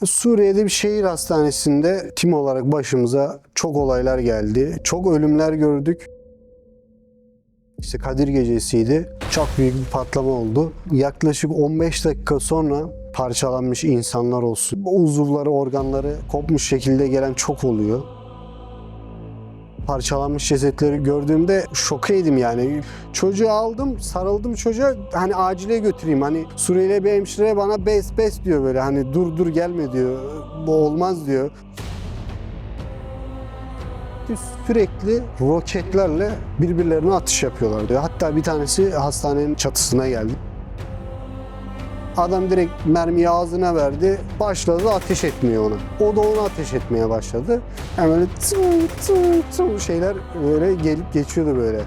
Suriye'de bir şehir hastanesinde tim olarak başımıza çok olaylar geldi. Çok ölümler gördük. İşte Kadir Gecesi'ydi. Çok büyük bir patlama oldu. Yaklaşık 15 dakika sonra parçalanmış insanlar olsun. Uzuvları, organları kopmuş şekilde gelen çok oluyor. Parçalanmış cesetleri gördüğümde şokaydım yani. Çocuğu aldım, sarıldım çocuğa, hani acile götüreyim. Hani Suriyeli bir hemşire bana bes diyor böyle, hani dur gelme diyor, bu olmaz diyor. Sürekli roketlerle birbirlerine atış yapıyorlar diyor. Hatta bir tanesi hastanenin çatısına geldi. Adam direkt mermiyi ağzına verdi, başladı ateş etmeye ona. O da ona ateş etmeye başladı. Yani böyle tım şeyler böyle gelip geçiyordu böyle.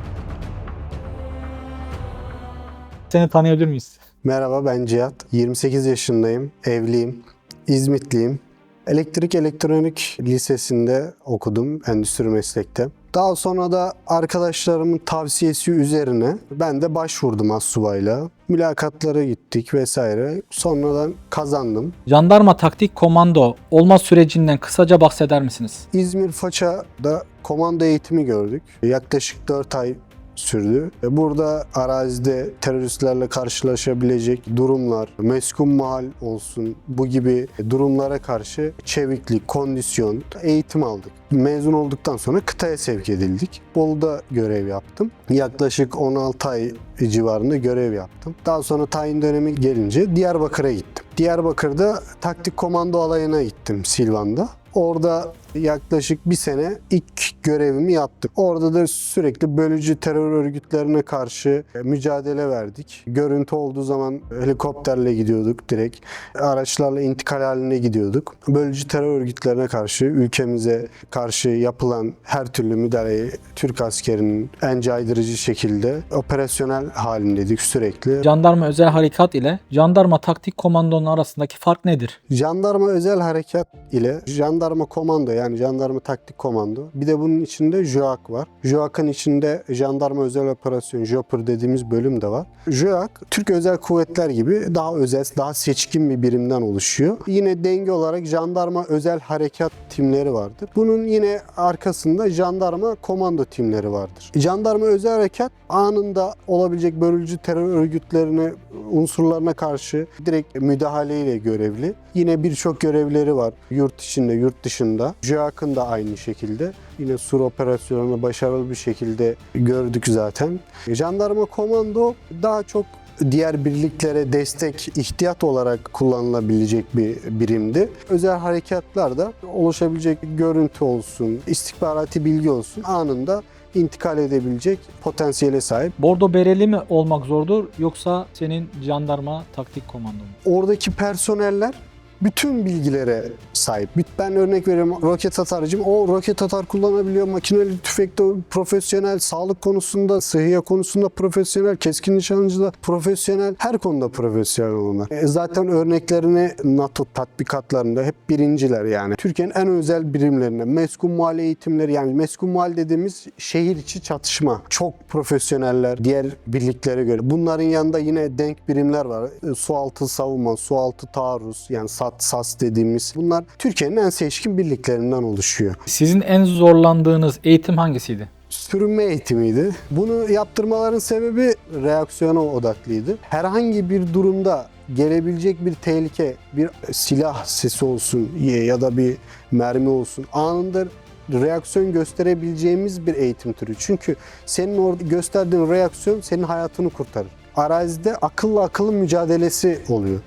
Seni tanıyabilir miyiz? Merhaba, ben Cihat. 28 yaşındayım, evliyim, İzmitliyim. Elektrik Elektronik Lisesi'nde okudum, endüstri meslekte. Daha sonra da arkadaşlarımın tavsiyesi üzerine ben de başvurdum astsubayla. Mülakatlara gittik vesaire. Sonradan kazandım. Jandarma Taktik Komando olma sürecinden kısaca bahseder misiniz? İzmir Foça'da komando eğitimi gördük. Yaklaşık 4 ay sürdü. Burada arazide teröristlerle karşılaşabilecek durumlar, meskun mahal olsun, bu gibi durumlara karşı çeviklik, kondisyon, eğitim aldık. Mezun olduktan sonra kıtaya sevk edildik. Bolu'da görev yaptım. Yaklaşık 16 ay civarında görev yaptım. Daha sonra tayin dönemi gelince Diyarbakır'a gittim. Diyarbakır'da taktik komando alayına gittim, Silvan'da. Orada yaklaşık bir sene ilk görevimi yaptım. Orada da sürekli bölücü terör örgütlerine karşı mücadele verdik. Görüntü olduğu zaman helikopterle gidiyorduk direkt. Araçlarla intikal haline gidiyorduk. Bölücü terör örgütlerine karşı, ülkemize karşı yapılan her türlü müdahaleyi Türk askerinin en caydırıcı şekilde operasyonel halindeydik sürekli. Jandarma Özel Harekat ile Jandarma Taktik Komando'nun arasındaki fark nedir? Jandarma Özel Harekat ile Jandarma Komando, yani Jandarma Taktik Komando. Bir de bunun içinde JOAK var. JOAK'ın içinde Jandarma Özel Operasyon, JOPR dediğimiz bölüm de var. JOAK, Türk Özel Kuvvetler gibi daha özel, daha seçkin bir birimden oluşuyor. Yine denge olarak Jandarma Özel Harekat timleri vardır. Bunun yine arkasında Jandarma Komando timleri vardır. Jandarma Özel Harekat anında olabilecek bölücü terör örgütlerine, unsurlarına karşı direkt müdahaleyle görevli. Yine birçok görevleri var. Yurt içinde, yurt dışında. JOAK'ın da aynı şekilde. Yine Sur operasyonunu başarılı bir şekilde gördük zaten. Jandarma Komando daha çok diğer birliklere destek, ihtiyat olarak kullanılabilecek bir birimdi. Özel harekatlarda oluşabilecek görüntü olsun, istihbarati bilgi olsun, anında intikal edebilecek potansiyele sahip. Bordo bereli mi olmak zordur yoksa senin Jandarma Taktik Komando mu? Oradaki personeller bütün bilgilere sahip. Ben örnek veriyorum, roket atarcım. O roket atar kullanabiliyor. Makineli tüfekte profesyonel, sağlık konusunda, sıhhiye konusunda profesyonel, keskin nişancıda profesyonel, her konuda profesyonel onlar. Zaten örneklerini NATO tatbikatlarında hep birinciler yani. Türkiye'nin en özel birimlerine, meskun muhal eğitimleri, yani meskun muhal dediğimiz şehir içi çatışma. Çok profesyoneller diğer birliklere göre. Bunların yanında yine denk birimler var. Sualtı savunma, sualtı taarruz, yani SAS dediğimiz. Bunlar Türkiye'nin en seçkin birliklerinden oluşuyor. Sizin en zorlandığınız eğitim hangisiydi? Sürünme eğitimiydi. Bunu yaptırmaların sebebi reaksiyona odaklıydı. Herhangi bir durumda gelebilecek bir tehlike, bir silah sesi olsun ya da bir mermi olsun, anında reaksiyon gösterebileceğimiz bir eğitim türü. Çünkü senin orada gösterdiğin reaksiyon senin hayatını kurtarır. Arazide akıllı mücadelesi oluyor.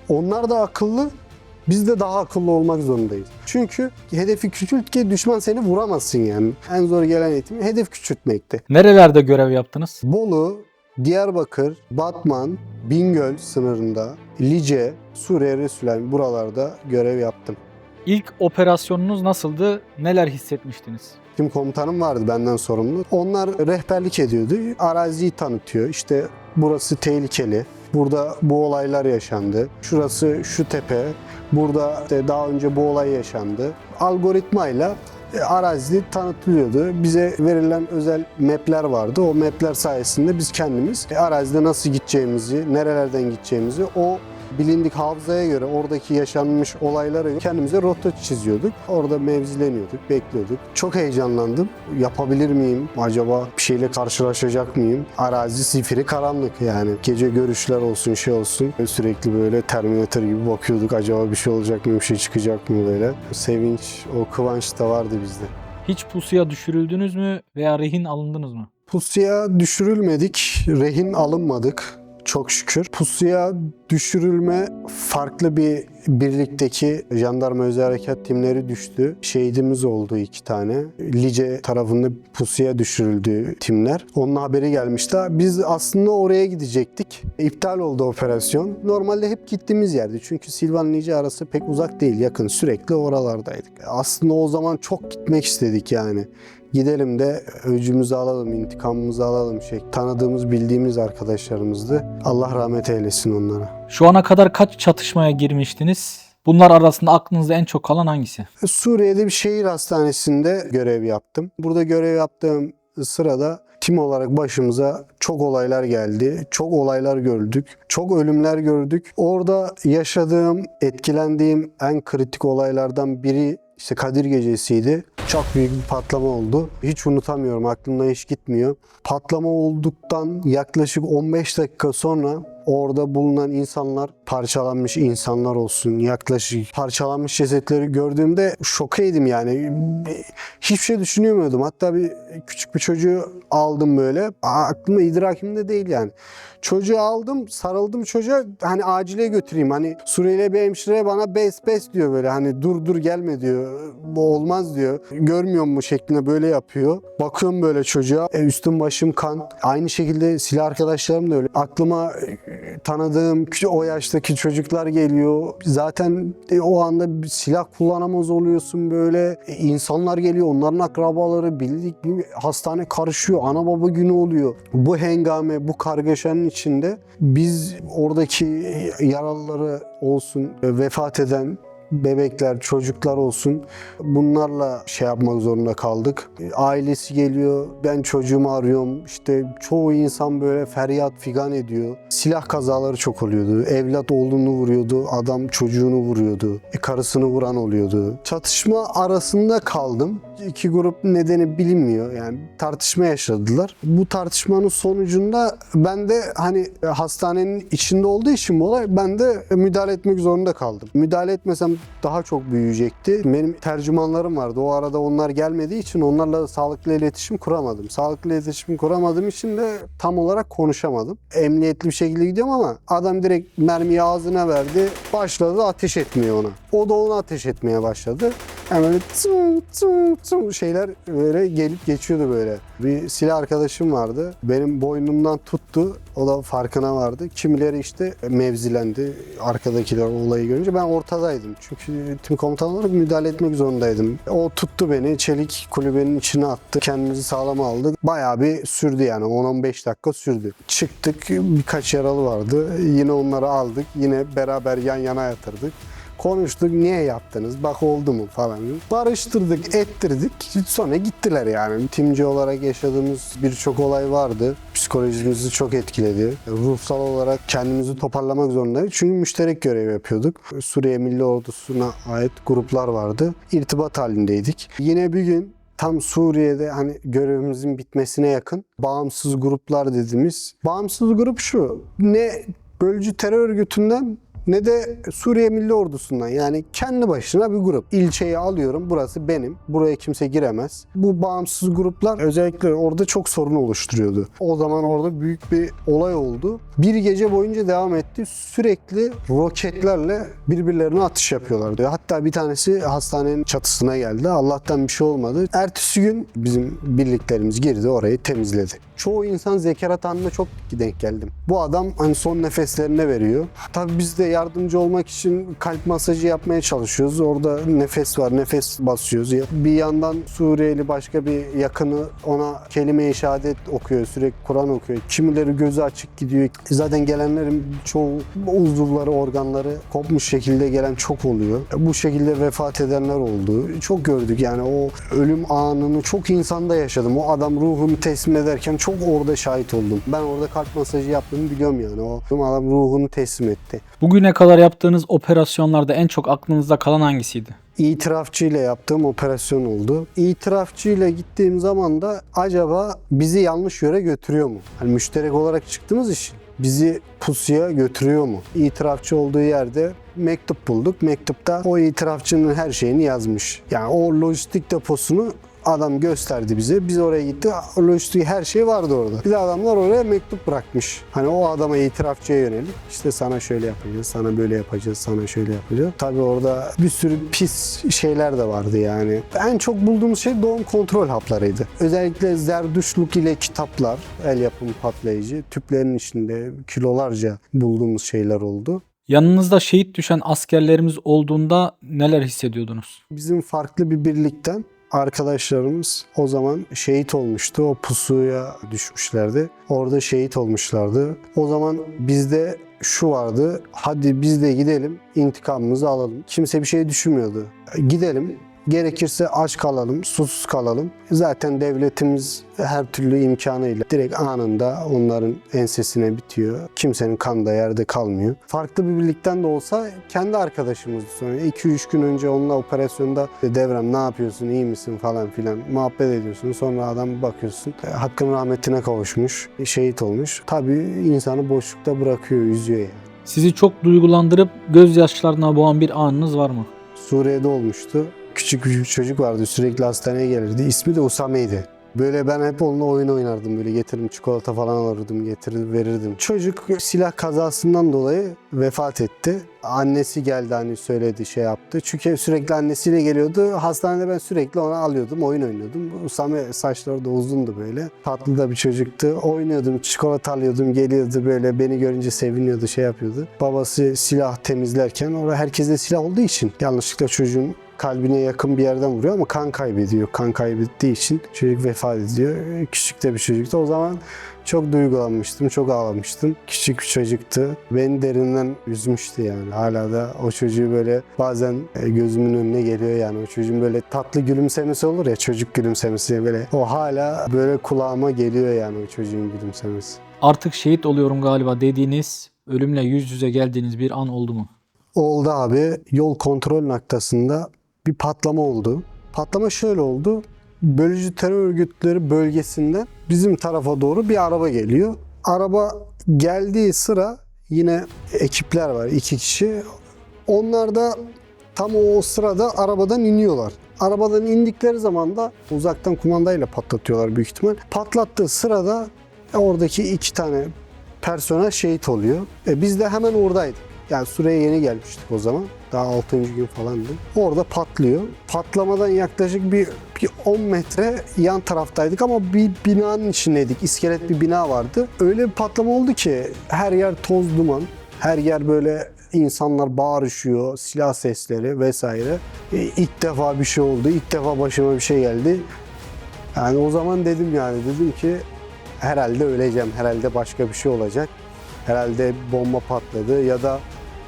Onlar da akıllı, biz de daha akıllı olmak zorundayız. Çünkü hedefi küçült ki düşman seni vuramasın yani. En zor gelen eğitim hedef küçültmekte. Nerelerde görev yaptınız? Bolu, Diyarbakır, Batman, Bingöl sınırında, Lice, Suriye, Resulay, buralarda görev yaptım. İlk operasyonunuz nasıldı? Neler hissetmiştiniz? Tim komutanım vardı benden sorumlu. Onlar rehberlik ediyordu. Araziyi tanıtıyor. İşte burası tehlikeli. Burada bu olaylar yaşandı. Şurası şu tepe. Burada işte daha önce bu olay yaşandı. Algoritmayla arazi tanıtılıyordu. Bize verilen özel map'ler vardı. O map'ler sayesinde biz kendimiz arazide nasıl gideceğimizi, nerelerden gideceğimizi o bilindik hafızaya göre, oradaki yaşanmış olaylara göre kendimize rota çiziyorduk. Orada mevzileniyorduk, bekliyorduk. Çok heyecanlandım. Yapabilir miyim? Acaba bir şeyle karşılaşacak mıyım? Arazi zifiri karanlık yani. Gece görüşler olsun, şey olsun. Sürekli böyle Terminator gibi bakıyorduk. Acaba bir şey olacak mı, bir şey çıkacak mı böyle. Sevinç, o kıvanç da vardı bizde. Hiç pusuya düşürüldünüz mü veya rehin alındınız mı? Pusuya düşürülmedik, rehin alınmadık. Çok şükür. Pusuya düşürülme farklı bir birlikteki jandarma özel harekat timleri düştü. Şehidimiz oldu 2 tane. Lice tarafında pusuya düşürüldü timler. Onun haberi gelmişti. Biz aslında oraya gidecektik. İptal oldu operasyon. Normalde hep gittiğimiz yerdi. Çünkü Silvan Lice arası pek uzak değil, yakın. Sürekli oralardaydık. Aslında o zaman çok gitmek istedik yani. Gidelim de öcümüzü alalım, intikamımızı alalım. Tanıdığımız, bildiğimiz arkadaşlarımızdı. Allah rahmet eylesin onlara. Şu ana kadar kaç çatışmaya girmiştiniz? Bunlar arasında aklınızda en çok kalan hangisi? Suriye'de bir şehir hastanesinde görev yaptım. Burada görev yaptığım sırada tim olarak başımıza çok olaylar geldi. Çok olaylar gördük. Çok ölümler gördük. Orada yaşadığım, etkilendiğim en kritik olaylardan biri İşte Kadir Gecesi'ydi. Çok büyük bir patlama oldu. Hiç unutamıyorum, aklımdan hiç gitmiyor. Patlama olduktan yaklaşık 15 dakika sonra orada bulunan insanlar, parçalanmış insanlar olsun, yaklaşık parçalanmış cesetleri gördüğümde şokaydım yani. Hiçbir şey düşünemiyordum. Hatta küçük bir çocuğu aldım böyle. Aklımda, idrakimde değil yani. Çocuğu aldım, sarıldım çocuğa, hani acile götüreyim. Hani Suriyeli bir hemşire bana bes diyor böyle, hani dur gelme diyor. Bu olmaz diyor. Görmüyor mu şeklinde böyle yapıyor. Bakıyorum böyle çocuğa. Üstüm başım kan. Aynı şekilde silah arkadaşlarım da öyle. Aklıma tanıdığım o yaştaki çocuklar geliyor. Zaten o anda bir silah kullanamaz oluyorsun böyle. İnsanlar geliyor. Onların akrabaları, bildik hastane karışıyor. Ana baba günü oluyor. Bu hengame, bu kargaşanın içinde biz oradaki yaralıları olsun, vefat eden bebekler, çocuklar olsun, bunlarla yapmak zorunda kaldık. Ailesi geliyor, ben çocuğumu arıyorum. İşte çoğu insan böyle feryat figan ediyor. Silah kazaları çok oluyordu. Evlat oğlunu vuruyordu, adam çocuğunu vuruyordu. Karısını vuran oluyordu. Çatışma arasında kaldım. İki grup nedeni bilinmiyor. Yani tartışma yaşadılar. Bu tartışmanın sonucunda ben de hani hastanenin içinde olduğu için bu olay, ben de müdahale etmek zorunda kaldım. Müdahale etmesem daha çok büyüyecekti. Benim tercümanlarım vardı. O arada onlar gelmediği için onlarla sağlıklı iletişim kuramadım. Sağlıklı iletişim kuramadığım için de tam olarak konuşamadım. Emniyetli bir şekilde gidiyorum ama adam direkt mermiyi ağzına verdi. Başladı ateş etmeye ona. O da ona ateş etmeye başladı. Hemen şeyler böyle gelip geçiyordu böyle. Bir silah arkadaşım vardı. Benim boynumdan tuttu. O da farkına vardı. Kimileri işte mevzilendi. Arkadakiler olayı görünce ben ortadaydım. Çünkü tim komutan olarak müdahale etmek zorundaydım. O tuttu beni. Çelik kulübenin içine attı. Kendimizi sağlama aldık. Bayağı bir sürdü yani. 10-15 dakika sürdü. Çıktık. Birkaç yaralı vardı. Yine onları aldık. Yine beraber yan yana yatırdık. Konuştuk, niye yaptınız, bak oldu mu falan. Barıştırdık, ettirdik. Sonra gittiler yani. Timci olarak yaşadığımız birçok olay vardı. Psikolojimizi çok etkiledi. Ruhsal olarak kendimizi toparlamak zorundaydık. Çünkü müşterek görev yapıyorduk. Suriye Milli Ordusu'na ait gruplar vardı. İrtibat halindeydik. Yine bir gün tam Suriye'de hani görevimizin bitmesine yakın bağımsız gruplar dediğimiz. Bağımsız grup şu, ne bölücü terör örgütünden ne de Suriye Milli Ordusu'ndan, yani kendi başına bir grup. İlçeyi alıyorum, burası benim, buraya kimse giremez. Bu bağımsız gruplar özellikle orada çok sorun oluşturuyordu. O zaman orada büyük bir olay oldu. Bir gece boyunca devam etti. Sürekli roketlerle birbirlerine atış yapıyorlardı. Hatta bir tanesi hastanenin çatısına geldi. Allah'tan bir şey olmadı. Ertesi gün bizim birliklerimiz girdi, orayı temizledi. Çoğu insan zekarat anına çok denk geldim. Bu adam hani son nefeslerine veriyor. Tabii biz de yardımcı olmak için kalp masajı yapmaya çalışıyoruz. Orada nefes var, nefes basıyoruz. Bir yandan Suriyeli başka bir yakını ona kelime-i şehadet okuyor, sürekli Kur'an okuyor. Kimileri gözü açık gidiyor. Zaten gelenlerin çoğu uzuvları, organları kopmuş şekilde gelen çok oluyor. Bu şekilde vefat edenler oldu. Çok gördük yani, o ölüm anını çok insanda yaşadım. O adam ruhunu teslim ederken çok orada şahit oldum. Ben orada kalp masajı yaptığımı biliyorum yani. O adam ruhunu teslim etti. Bugün Bugüne kadar yaptığınız operasyonlarda en çok aklınızda kalan hangisiydi? İtirafçı ile yaptığım operasyon oldu. İtirafçı ile gittiğim zaman da acaba bizi yanlış yöre götürüyor mu? Hani müşterek olarak çıktığımız için bizi pusuya götürüyor mu? İtirafçı olduğu yerde mektup bulduk. Mektupta o itirafçının her şeyini yazmış. Yani o lojistik deposunu adam gösterdi bize. Biz oraya gittik. Lojistik her şey vardı orada. Bir de adamlar oraya mektup bırakmış. Hani o adama itirafçıya yönelik. İşte sana şöyle yapacağız, sana böyle yapacağız, sana şöyle yapacağız. Tabii orada bir sürü pis şeyler de vardı yani. En çok bulduğumuz şey doğum kontrol haplarıydı. Özellikle zerdüşlük ile kitaplar, el yapımı patlayıcı, tüplerin içinde kilolarca bulduğumuz şeyler oldu. Yanınızda şehit düşen askerlerimiz olduğunda neler hissediyordunuz? Bizim farklı bir birlikten arkadaşlarımız o zaman şehit olmuştu. O pusuya düşmüşlerdi. Orada şehit olmuşlardı. O zaman bizde şu vardı. Hadi biz de gidelim, intikamımızı alalım. Kimse bir şey düşünmüyordu. Gidelim. Gerekirse aç kalalım, susuz kalalım. Zaten devletimiz her türlü imkanıyla direkt anında onların ensesine bitiyor. Kimsenin kanı da yerde kalmıyor. Farklı bir birlikten de olsa kendi arkadaşımızdı sonra. 2-3 gün önce onunla operasyonda Devrem ne yapıyorsun, iyi misin falan filan muhabbet ediyorsun. Sonra adam bakıyorsun hakkın rahmetine kavuşmuş, şehit olmuş. Tabii insanı boşlukta bırakıyor, üzüyor yani. Sizi çok duygulandırıp gözyaşlarına boğan bir anınız var mı? Suriye'de olmuştu. Küçük bir çocuk vardı, sürekli hastaneye gelirdi. İsmi de Usame'ydi. Böyle ben hep onunla oyun oynardım, böyle getiririm çikolata falan alırdım, getirir verirdim. Çocuk silah kazasından dolayı vefat etti. Annesi geldi, hani söyledi, şey yaptı. Çünkü sürekli annesiyle geliyordu. Hastanede ben sürekli ona alıyordum, oyun oynuyordum. Usame saçları da uzundu böyle. Tatlı da bir çocuktu. Oynuyordum, çikolata alıyordum, geliyordu böyle. Beni görünce seviniyordu, şey yapıyordu. Babası silah temizlerken, orada herkeste silah olduğu için yanlışlıkla çocuğun kalbine yakın bir yerden vuruyor ama kan kaybediyor. Kan kaybettiği için çocuk vefat ediyor. Küçük de bir çocuktu. O zaman çok duygulanmıştım, çok ağlamıştım. Küçük bir çocuktu. Beni derinden üzmüştü yani. Hala da o çocuğu böyle bazen gözümün önüne geliyor yani. O çocuğun böyle tatlı gülümsemesi olur ya, çocuk gülümsemesi böyle. O hala böyle kulağıma geliyor yani, o çocuğun gülümsemesi. Artık şehit oluyorum galiba dediğiniz, ölümle yüz yüze geldiğiniz bir an oldu mu? Oldu abi. Yol kontrol noktasında bir patlama oldu. Patlama şöyle oldu. Bölücü terör örgütleri bölgesinden bizim tarafa doğru bir araba geliyor. Araba geldiği sıra yine ekipler var, 2 kişi. Onlar da tam o sırada arabadan iniyorlar. Arabadan indikleri zaman da uzaktan kumandayla patlatıyorlar büyük ihtimal. Patlattığı sırada oradaki 2 tane personel şehit oluyor. Biz de hemen oradaydık. Yani Suriye'ye yeni gelmiştik o zaman. Daha 6. gün falandı. Orada patlıyor. Patlamadan yaklaşık bir 10 metre yan taraftaydık ama bir binanın içindeydik. İskelet bir bina vardı. Öyle bir patlama oldu ki her yer toz duman. Her yer böyle insanlar bağırışıyor, silah sesleri vesaire. İlk defa bir şey oldu. İlk defa başıma bir şey geldi. Yani o zaman dedim ki herhalde öleceğim. Herhalde başka bir şey olacak. Herhalde bomba patladı ya da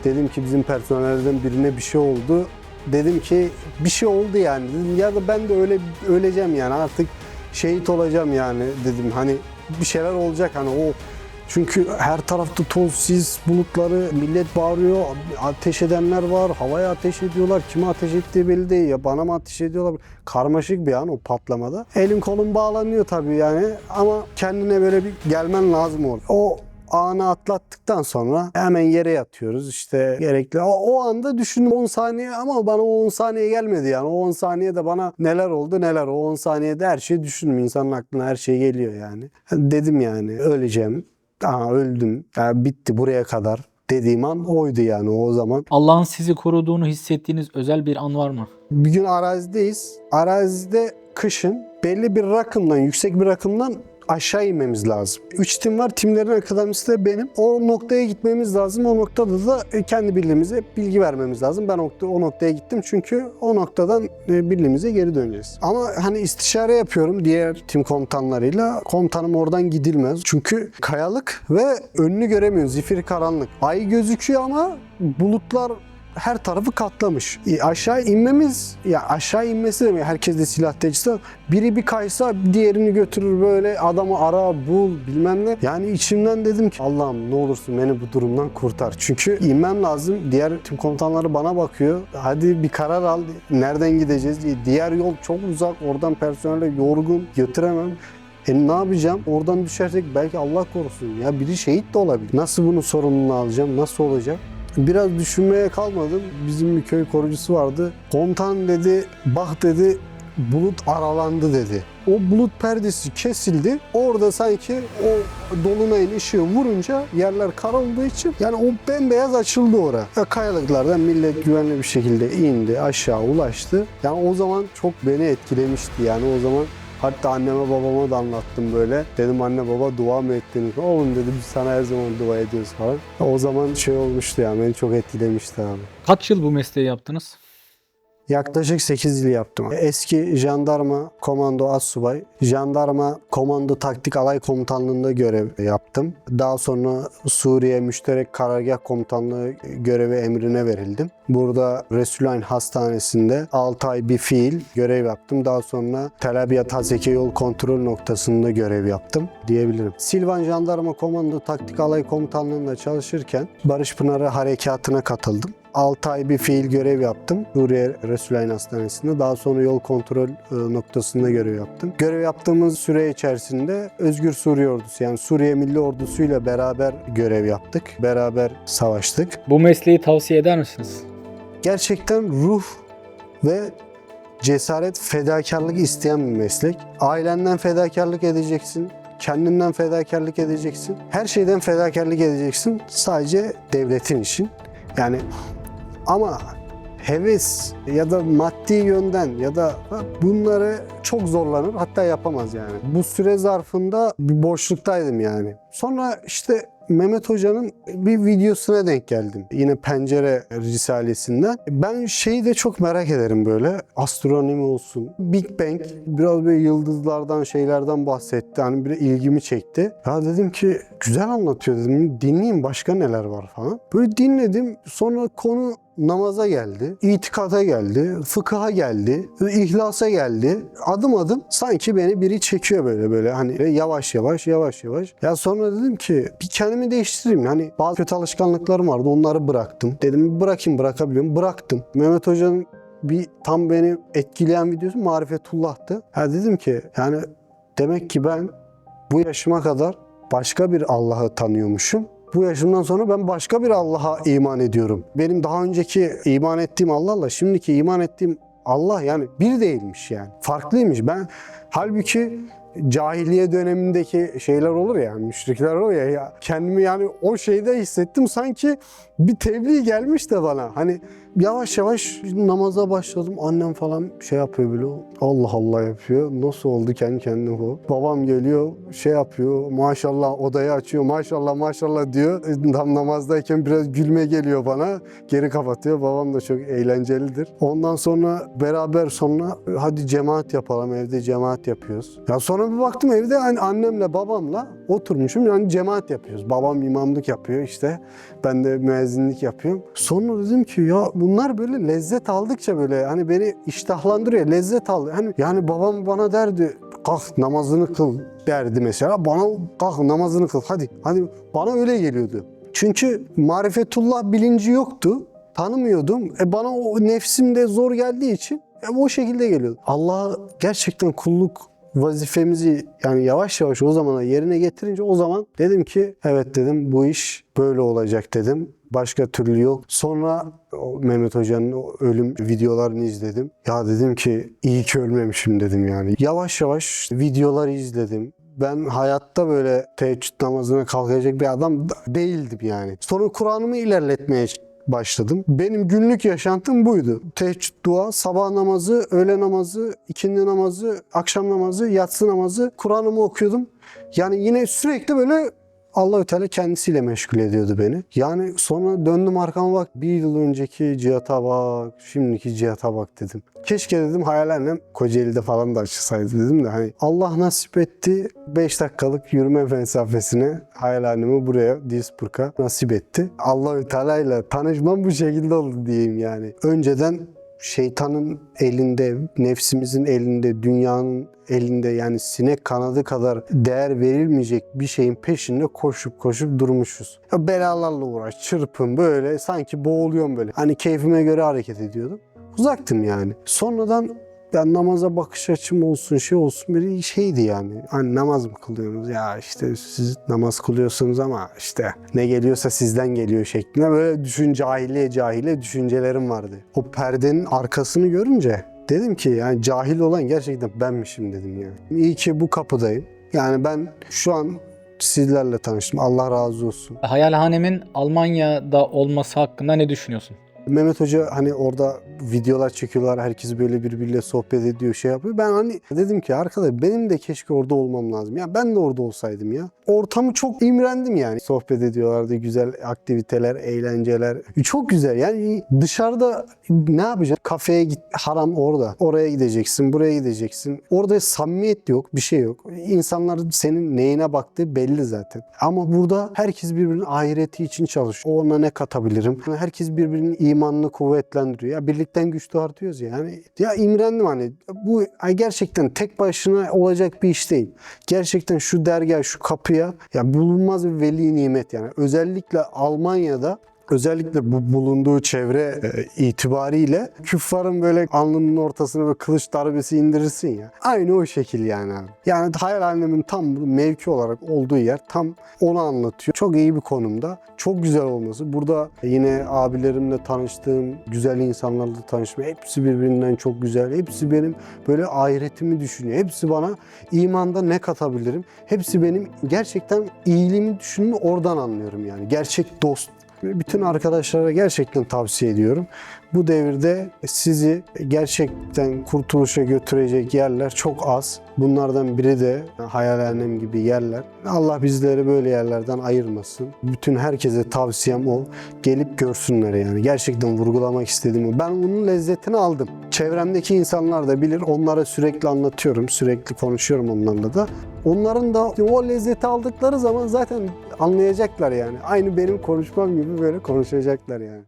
dedim ki bizim personelden birine bir şey oldu. Dedim ki bir şey oldu yani. Dedim ya da ben de öleceğim yani, artık şehit olacağım yani dedim. Hani bir şeyler olacak hani o. Çünkü her tarafta toz, sis bulutları, millet bağırıyor, ateş edenler var, havaya ateş ediyorlar. Kime ateş ettiği belli değil ya, bana mı ateş ediyorlar? Karmaşık bir an o patlamada. Elim kolum bağlanıyor tabii yani ama kendine böyle bir gelmen lazım orada. O anı atlattıktan sonra hemen yere yatıyoruz işte gerekli. O anda düşündüm 10 saniye ama bana o 10 saniye gelmedi yani. O 10 saniyede bana neler oldu neler. O 10 saniyede her şeyi düşündüm. İnsanın aklına her şey geliyor yani. Dedim yani öleceğim. Aha öldüm. Yani bitti buraya kadar dediğim an oydu yani o zaman. Allah'ın sizi koruduğunu hissettiğiniz özel bir an var mı? Bir gün arazideyiz. Arazide kışın belli bir rakımdan, yüksek bir rakımdan aşağı inmemiz lazım. 3 tim var. Timlerin akademisi de benim. O noktaya gitmemiz lazım. O noktada da kendi birliğimize bilgi vermemiz lazım. Ben o noktaya gittim çünkü o noktadan birliğimize geri döneceğiz. Ama hani istişare yapıyorum diğer tim komutanlarıyla. Komutanım oradan gidilmez. Çünkü kayalık ve önünü göremiyoruz. Zifiri karanlık. Ay gözüküyor ama bulutlar her tarafı katlamış. Aşağı inmemiz, ya aşağı inmesi demek herkes de silah tecisi. Biri bir kaysa diğerini götürür böyle, adamı ara bul bilmem ne. Yani içimden dedim ki Allah'ım ne olursun beni bu durumdan kurtar. Çünkü inmem lazım. Diğer tüm komutanları bana bakıyor. Hadi bir karar al. Nereden gideceğiz? Diğer yol çok uzak. Oradan personelle yorgun. Götüremem. Ne yapacağım? Oradan düşersek belki Allah korusun. Ya biri şehit de olabilir. Nasıl bunun sorumluluğunu alacağım? Nasıl olacak? Biraz düşünmeye kalmadım. Bizim bir köy korucusu vardı. Komutan dedi, bak dedi, bulut aralandı dedi. O bulut perdesi kesildi. Orada sanki o dolunayın ışığı vurunca yerler kara olduğu için yani o bembeyaz açıldı oraya. Kayalıklardan millet güvenli bir şekilde indi, aşağı ulaştı. Yani o zaman çok beni etkilemişti. Yani o zaman hatta anneme babama da anlattım böyle. Dedim anne baba dua mı ettiniz? Oğlum dedi biz sana her zaman dua ediyoruz falan. O zaman şey olmuştu yani beni çok etkilemişti abi. Kaç yıl bu mesleği yaptınız? Yaklaşık 8 yıl yaptım. Eski jandarma komando astsubay, jandarma komando taktik alay komutanlığında görev yaptım. Daha sonra Suriye Müşterek Karargah Komutanlığı görevi emrine verildim. Burada Resulayn Hastanesi'nde 6 ay bir fiil görev yaptım. Daha sonra Tel Abyad Haseke Yol Kontrol Noktası'nda görev yaptım diyebilirim. Silvan Jandarma Komando Taktik Alay Komutanlığı'nda çalışırken Barış Pınarı Harekatı'na katıldım. 6 ay bir fiil görev yaptım Suriye Resulayn Hastanesi'nde. Daha sonra yol kontrol noktasında görev yaptım. Görev yaptığımız süre içerisinde Özgür Suriye Ordusu yani Suriye Milli Ordusu ile beraber görev yaptık. Beraber savaştık. Bu mesleği tavsiye eder misiniz? Gerçekten ruh ve cesaret, fedakarlık isteyen bir meslek. Ailenden fedakarlık edeceksin. Kendinden fedakarlık edeceksin. Her şeyden fedakarlık edeceksin. Sadece devletin için. Yani ama heves ya da maddi yönden ya da bunları çok zorlanır hatta yapamaz yani. Bu süre zarfında bir boşluktaydım yani. Sonra işte Mehmet Hoca'nın bir videosuna denk geldim. Yine Pencere Risalesinden. Ben şeyi de çok merak ederim böyle. Astronomi olsun. Big Bang biraz böyle yıldızlardan şeylerden bahsetti. Hani bir ilgimi çekti. Ya dedim ki güzel anlatıyor dedim. Dinleyeyim başka neler var falan. Böyle dinledim. Sonra konu namaza geldi, itikada geldi, fıkıha geldi, ihlasa geldi. Adım adım sanki beni biri çekiyor böyle hani yavaş yavaş. Ya sonra dedim ki bir kendimi değiştireyim. Hani bazı kötü alışkanlıklarım vardı onları bıraktım. Dedim bırakabiliyorum. Bıraktım. Mehmet Hoca'nın bir tam beni etkileyen videosu Marifetullah'tı. Ya dedim ki yani demek ki ben bu yaşıma kadar başka bir Allah'ı tanıyormuşum. Bu yaşımdan sonra ben başka bir Allah'a iman ediyorum. Benim daha önceki iman ettiğim Allah'la şimdiki iman ettiğim Allah yani bir değilmiş yani. Farklıymış. Ben halbuki cahiliye dönemindeki şeyler olur ya, müşrikler olur ya, kendimi yani o şeyde hissettim sanki bir tebliğ gelmiş de bana. Hani yavaş yavaş namaza başladım. Annem falan şey yapıyor böyle. Allah Allah yapıyor. Nasıl oldu kendi kendine bu? Babam geliyor şey yapıyor. Maşallah odayı açıyor. Maşallah diyor. Tam namazdayken biraz gülme geliyor bana. Geri kapatıyor. Babam da çok eğlencelidir. Ondan sonra beraber sonra hadi cemaat yapalım. Evde cemaat yapıyoruz. Ya sonra bir baktım evde hani annemle babamla oturmuşum. Yani cemaat yapıyoruz. Babam imamlık yapıyor işte. Ben de müezzinlik yapıyorum. Sonra dedim ki ya bunlar böyle lezzet aldıkça böyle hani beni iştahlandırıyor. Lezzet aldı. Hani yani babam bana derdi kalk namazını kıl derdi mesela. Bana kalk namazını kıl hadi. Bana öyle geliyordu. Çünkü marifetullah bilinci yoktu. Tanımıyordum. Bana o nefsimde zor geldiği için o şekilde geliyordu. Allah'a gerçekten kulluk vazifemizi yani yavaş yavaş o zamana yerine getirince o zaman dedim ki evet dedim bu iş böyle olacak dedim. Başka türlü yok. Sonra Mehmet Hoca'nın o ölüm videolarını izledim. Ya dedim ki iyi ki ölmemişim dedim yani. Yavaş yavaş videoları izledim. Ben hayatta böyle teheccüd namazına kalkacak bir adam değildim yani. Sonra Kur'an'ımı ilerletmeye başladım. Benim günlük yaşantım buydu. Teheccüd dua, sabah namazı, öğle namazı, ikindi namazı, akşam namazı, yatsı namazı, Kur'an'ımı okuyordum. Yani yine sürekli böyle Allah-u Teala kendisiyle meşgul ediyordu beni. Yani sonra döndüm arkama bak, bir yıl önceki Cihat'a bak, şimdiki Cihat'a bak dedim. Keşke dedim hayalenle Kocaeli'de falan da açılsaydı dedim de hani Allah nasip etti, 5 dakikalık yürüme mesafesine hayalenimi buraya Duisburg'a nasip etti. Allah-u Teala ile tanışmam bu şekilde oldu diyeyim yani. Önceden şeytanın elinde, nefsimizin elinde, dünyanın elinde, yani sinek kanadı kadar değer verilmeyecek bir şeyin peşinde koşup durmuşuz. Ya belalarla uğraş, çırpın böyle, sanki boğuluyorum böyle. Hani keyfime göre hareket ediyordum. Uzaktım yani. Sonradan ben namaza bakış açım olsun, şey olsun, bir şeydi yani. Hani namaz mı kılıyorsunuz? Ya işte siz namaz kılıyorsunuz ama işte ne geliyorsa sizden geliyor şeklinde böyle cahile düşüncelerim vardı. O perdenin arkasını görünce dedim ki yani cahil olan gerçekten benmişim dedim yani. İyi ki bu kapıdayım. Yani ben şu an sizlerle tanıştım. Allah razı olsun. Hayalhanemin Almanya'da olması hakkında ne düşünüyorsun? Mehmet Hoca hani orada videolar çekiyorlar. Herkes böyle birbiriyle sohbet ediyor, şey yapıyor. Ben hani dedim ki arkadaş benim de keşke orada olmam lazım. Ya ben de orada olsaydım ya. Ortamı çok imrendim yani. Sohbet ediyorlardı. Güzel aktiviteler, eğlenceler. Çok güzel. Yani dışarıda ne yapacaksın? Kafeye git. Haram orada. Oraya gideceksin. Buraya gideceksin. Orada samimiyet yok. Bir şey yok. İnsanlar senin neyine baktığı belli zaten. Ama burada herkes birbirinin ahireti için çalışıyor. Ona ne katabilirim? Herkes birbirinin imanını kuvvetlendiriyor. Ya birlikten güçlü artıyoruz ya. Yani ya imrendim hani. Bu gerçekten tek başına olacak bir iş değil. Gerçekten şu dergah, şu kapıya ya bulunmaz bir veli nimet yani. Özellikle Almanya'da, özellikle bu bulunduğu çevre itibariyle küffarın böyle alnının ortasına böyle kılıç darbesi indirirsin ya. Aynı o şekil yani abi. Yani hayalhanemin tam mevki olarak olduğu yer tam onu anlatıyor. Çok iyi bir konumda. Çok güzel olması. Burada yine abilerimle tanıştığım, güzel insanlarla tanışma. Hepsi birbirinden çok güzel. Hepsi benim böyle ahiretimi düşünüyor. Hepsi bana imanda ne katabilirim. Hepsi benim gerçekten iyiliğimi düşündüğümü oradan anlıyorum yani. Gerçek dost. Bütün arkadaşlara gerçekten tavsiye ediyorum. Bu devirde sizi gerçekten kurtuluşa götürecek yerler çok az. Bunlardan biri de hayalhanem gibi yerler. Allah bizleri böyle yerlerden ayırmasın. Bütün herkese tavsiyem o. Gelip görsünler yani. Gerçekten vurgulamak istediğim o. Ben bunun lezzetini aldım. Çevremdeki insanlar da bilir. Onlara sürekli anlatıyorum. Sürekli konuşuyorum onlarla da. Onların da o lezzeti aldıkları zaman zaten anlayacaklar yani. Aynı benim konuşmam gibi böyle konuşacaklar yani.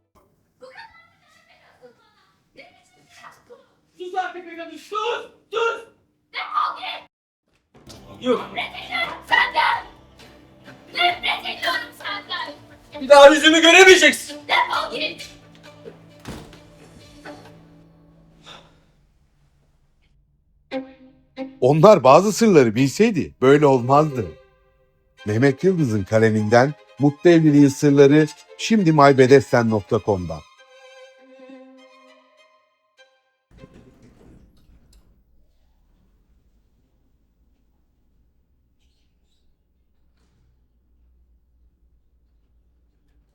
Sus artık Megan, sus! Sus! Defol git! Yok, Nefret ediyorum senden! Nefret ediyorum senden! bir daha yüzümü göremeyeceksin. Defol git! Onlar bazı sırları bilseydi böyle olmazdı. Mehmet Yıldız'ın kaleminden Mutlu Evliliğin Sırları şimdi mybedesten.com'da.